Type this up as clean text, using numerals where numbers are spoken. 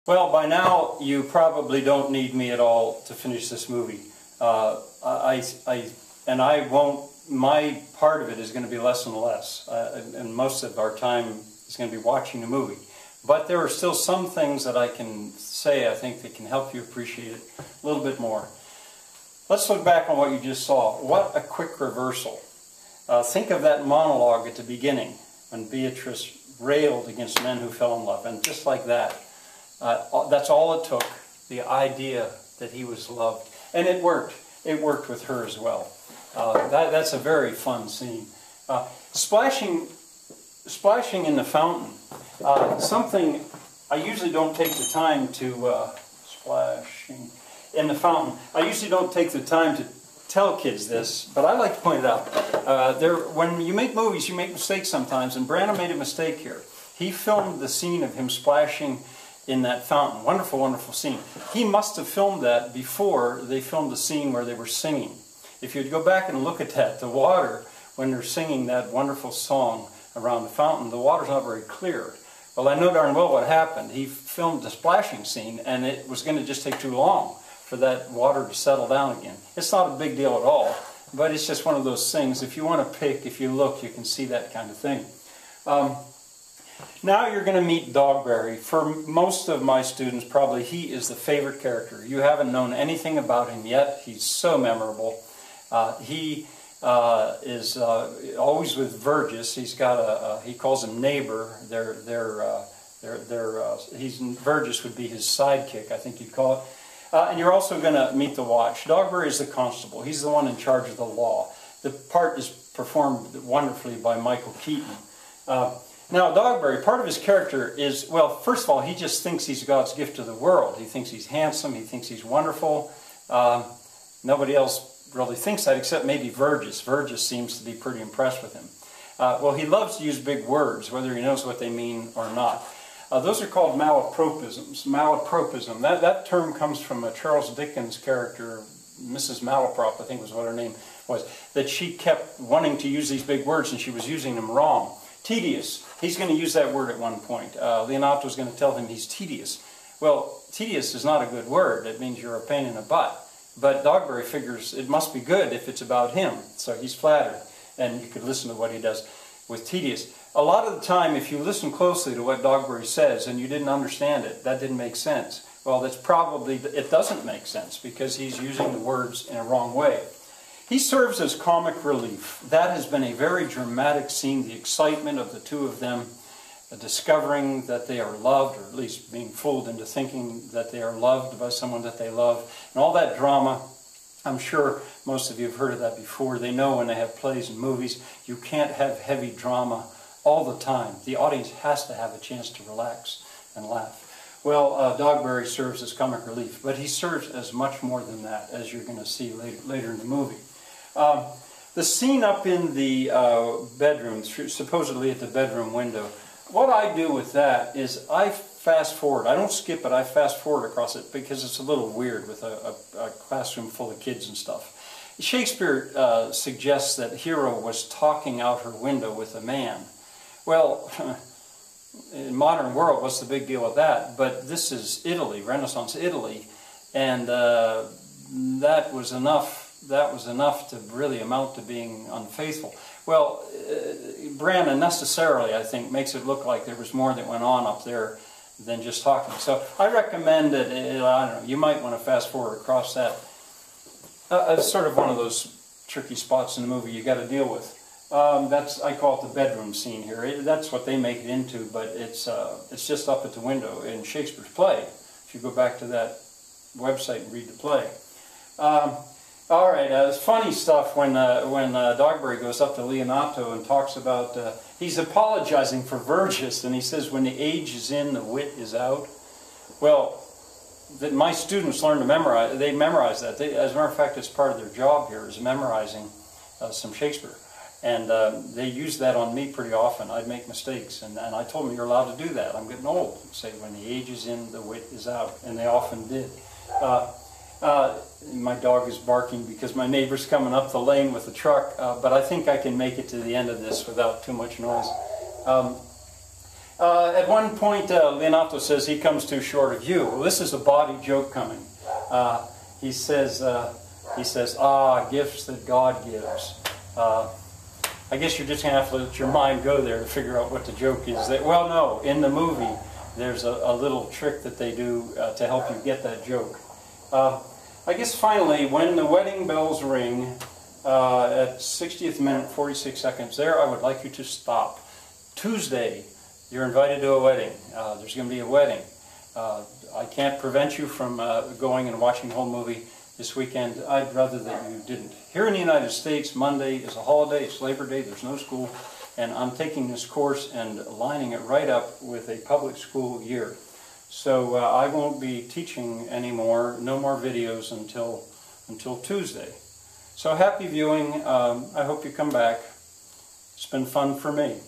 Well, by now you probably don't need me at all to finish this movie. I won't. My part of it is going to be less and less, and most of our time is going to be watching the movie. But there are still some things that I can say, I think, that can help you appreciate it a little bit more. Let's look back on what you just saw. What a quick reversal. Think of that monologue at the beginning when Beatrice railed against men who fell in love, and just like that. That's all it took, the idea that he was loved. And it worked. It worked with her as well. That's a very fun scene. Splashing in the fountain. Something I usually don't take the time to... splashing in the fountain. I usually don't take the time to tell kids this, but I like to point it out. When you make movies, you make mistakes sometimes, and Brandon made a mistake here. He filmed the scene of him splashing in that fountain. Wonderful, wonderful scene. He must have filmed that before they filmed the scene where they were singing. If you'd go back and look at that, the water, when they're singing that wonderful song around the fountain, the water's not very clear. Well, I know darn well what happened. He filmed the splashing scene, and it was going to just take too long for that water to settle down again. It's not a big deal at all, but it's just one of those things. If you want to pick, if you look, you can see that kind of thing. Now you're going to meet Dogberry. For most of my students, probably he is the favorite character. You haven't known anything about him yet. He's so memorable. He is always with Vergis. He's got he calls him neighbor. Vergis would be his sidekick, I think you'd call it. And you're also going to meet the Watch. Dogberry is the constable. He's the one in charge of the law. The part is performed wonderfully by Michael Keaton. Now, Dogberry, part of his character is, well, first of all, he just thinks he's God's gift to the world. He thinks he's handsome. He thinks he's wonderful. Nobody else really thinks that except maybe Vergis. Vergis seems to be pretty impressed with him. Well, he loves to use big words, whether he knows what they mean or not. Those are called malapropisms. Malapropism. That term comes from a Charles Dickens character, Mrs. Malaprop, I think was what her name was, that she kept wanting to use these big words and she was using them wrong. Tedious. He's going to use that word at one point. Leonato's going to tell him he's tedious. Well, tedious is not a good word. It means you're a pain in the butt. But Dogberry figures it must be good if it's about him. So he's flattered. And you could listen to what he does with tedious. A lot of the time, if you listen closely to what Dogberry says and you didn't understand it, that didn't make sense. Well, that's probably, it doesn't make sense because he's using the words in a wrong way. He serves as comic relief. That has been a very dramatic scene, the excitement of the two of them discovering that they are loved, or at least being fooled into thinking that they are loved by someone that they love, and all that drama. I'm sure most of you have heard of that before. They know when they have plays and movies, you can't have heavy drama all the time. The audience has to have a chance to relax and laugh. Well, Dogberry serves as comic relief, but he serves as much more than that, as you're going to see later in the movie. The scene up in the bedroom, supposedly at the bedroom window, what I do with that is I fast forward. I don't skip it, I fast forward across it because it's a little weird with a classroom full of kids and stuff. Shakespeare suggests that Hero was talking out her window with a man. Well, in modern world, what's the big deal with that? But this is Italy, Renaissance Italy, and that was enough. That was enough to really amount to being unfaithful. Well, Brandon necessarily, I think, makes it look like there was more that went on up there than just talking. So I recommend that, I don't know, you might want to fast forward across that. It's sort of one of those tricky spots in the movie you got to deal with. I call it the bedroom scene here. That's what they make it into, but it's just up at the window in Shakespeare's play. If you go back to that website and read the play. All right, it's funny stuff when Dogberry goes up to Leonato and talks about, he's apologizing for Vergis, and he says, when the age is in, the wit is out. Well, my students learn to memorize, they memorize that. As a matter of fact, it's part of their job here, is memorizing some Shakespeare. And they use that on me pretty often. I'd make mistakes, and I told them, you're allowed to do that. I'm getting old. Say, when the age is in, the wit is out. And they often did. My dog is barking because my neighbor's coming up the lane with a truck, but I think I can make it to the end of this without too much noise. At one point, Leonato says he comes too short of you. Well, this is a bawdy joke coming. He says, ah, gifts that God gives. I guess you're just going to have to let your mind go there to figure out what the joke is. Well, no, in the movie, there's a little trick that they do to help you get that joke. I guess finally, when the wedding bells ring at 60th minute, 46 seconds, there I would like you to stop. Tuesday, you're invited to a wedding. There's going to be a wedding. I can't prevent you from going and watching the whole movie this weekend. I'd rather that you didn't. Here in the United States, Monday is a holiday. It's Labor Day. There's no school. And I'm taking this course and lining it right up with a public school year. So I won't be teaching anymore, no more videos until Tuesday. So happy viewing. I hope you come back. It's been fun for me.